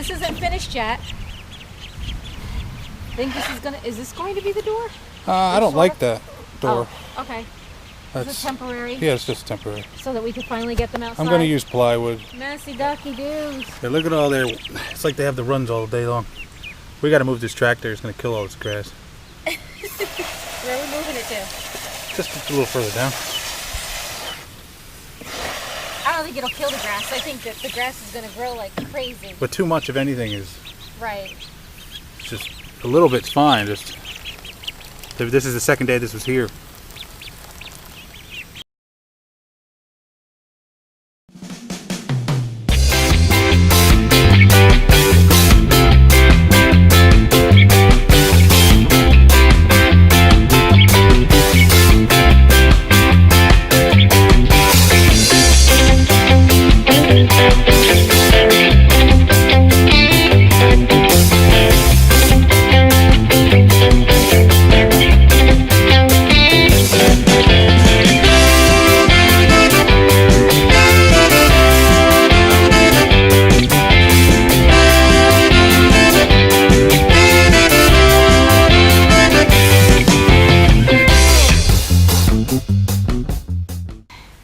this isn't finished yet. Think this is this going to be the door? I don't like that door. Oh, okay. That's, is it temporary? Yeah, it's just temporary. So that we can finally get them outside? I'm going to use plywood. Messy ducky doos. Yeah, look at all their... It's like they have the runs all day long. We got to move this tractor. It's going to kill all this grass. Where are we moving it to? Just a little further down. I don't think it'll kill the grass. I think that the grass is going to grow like crazy. But too much of anything is... Right. It's just... A little bit's fine. Just... This is the second day this was here.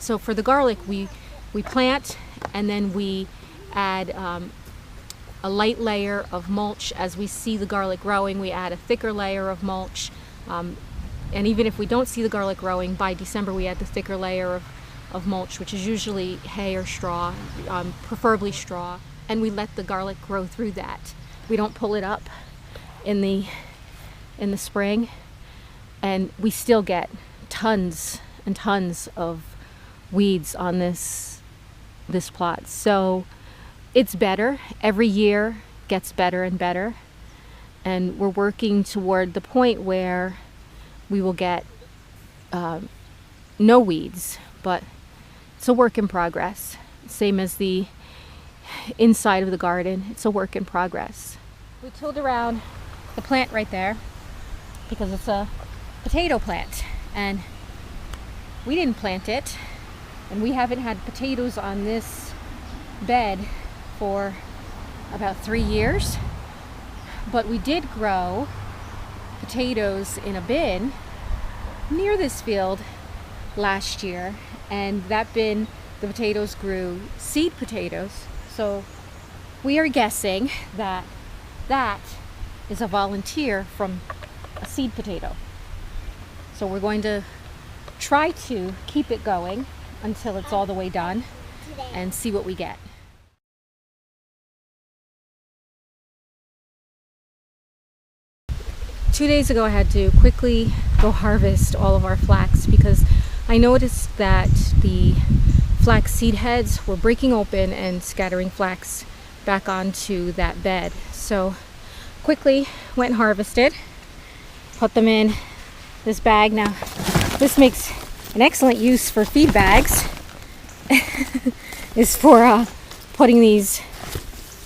So for the garlic, we plant and then we add a light layer of mulch. As we see the garlic growing, we add a thicker layer of mulch. And even if we don't see the garlic growing, by December we add the thicker layer of mulch, which is usually hay or straw, preferably straw. And we let the garlic grow through that. We don't pull it up in the spring, and we still get tons and tons of weeds on this plot. So it's better. Every year gets better and better, and we're working toward the point where we will get no weeds, but it's a work in progress. Same as the inside of the garden, it's a work in progress. We tilled around the plant right there because it's a potato plant, and we didn't plant it. And we haven't had potatoes on this bed for about 3 years. But we did grow potatoes in a bin near this field last year. And that bin, the potatoes grew seed potatoes. So we are guessing that that is a volunteer from a seed potato. So we're going to try to keep it going until it's all the way done and see what we get. Two days ago I had to quickly go harvest all of our flax because I noticed that the flax seed heads were breaking open and scattering flax back onto that bed. So quickly went and harvested, put them in this bag. Now this makes an excellent use for feed bags is for putting these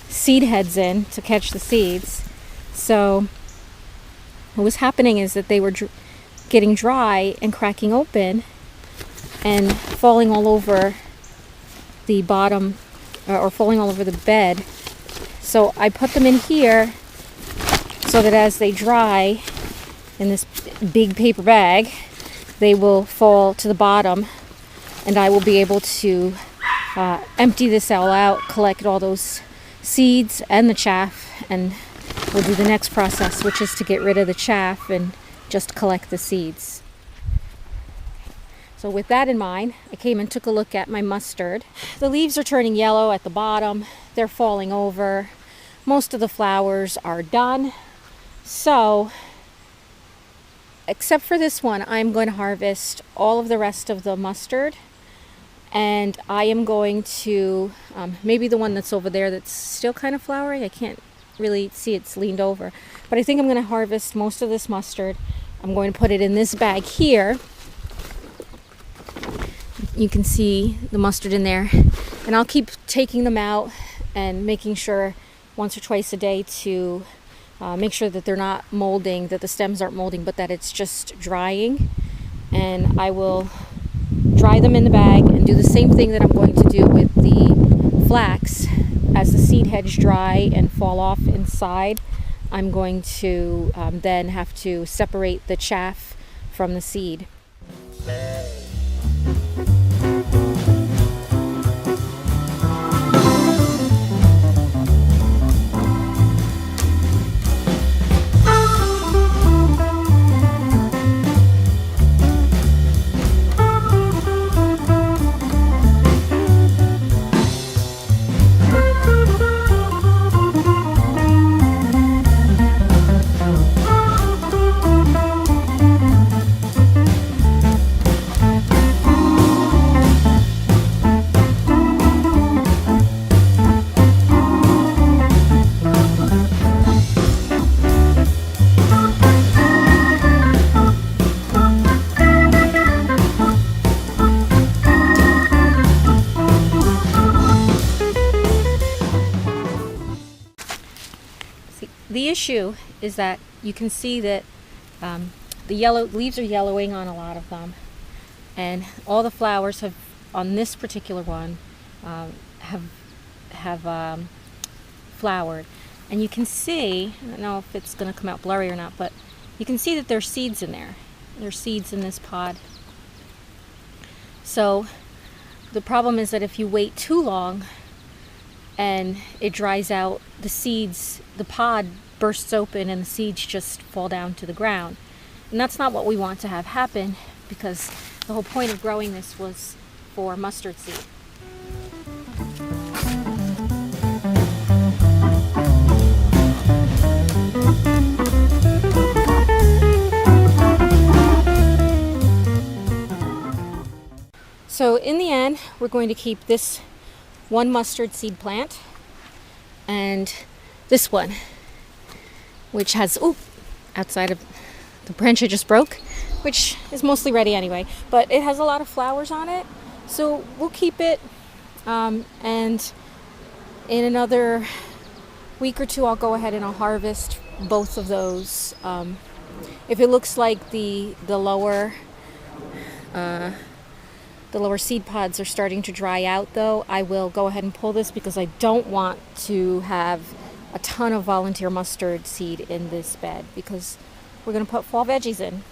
seed heads in to catch the seeds. So what was happening is that they were getting dry and cracking open and falling all over the bottom or falling all over the bed. So I put them in here so that as they dry in this big paper bag, they will fall to the bottom, and I will be able to empty this all out, collect all those seeds and the chaff, and we'll do the next process, which is to get rid of the chaff and just collect the seeds. So with that in mind, I came and took a look at my mustard. The leaves are turning yellow at the bottom. They're falling over. Most of the flowers are done. So except for this one, I'm going to harvest all of the rest of the mustard, and I am going to maybe the one that's over there that's still kind of flowering. I can't really see, it's leaned over, but I think I'm going to harvest most of this mustard. I'm going to put it in this bag here. You can see the mustard in there, and I'll keep taking them out and making sure once or twice a day to make sure that they're not molding, that the stems aren't molding, but that it's just drying. And I will dry them in the bag and do the same thing that I'm going to do with the flax as the seed heads dry and fall off inside, I'm going to then have to separate the chaff from the seed. The issue is that you can see that the yellow leaves are yellowing on a lot of them, and all the flowers have, on this particular one, have flowered, and you can see, I don't know if it's going to come out blurry or not, but you can see that there's seeds in there. There's seeds in this pod. So the problem is that if you wait too long and it dries out, the seeds, the pod bursts open and the seeds just fall down to the ground. And that's not what we want to have happen, because the whole point of growing this was for mustard seed. So in the end, we're going to keep this one mustard seed plant and this one, which has, outside of the branch I just broke, which is mostly ready anyway, but it has a lot of flowers on it, so we'll keep it, and in another week or two I'll go ahead and I'll harvest both of those. If it looks like the lower seed pods are starting to dry out, though, I will go ahead and pull this, because I don't want to have a ton of volunteer mustard seed in this bed, because we're going to put fall veggies in.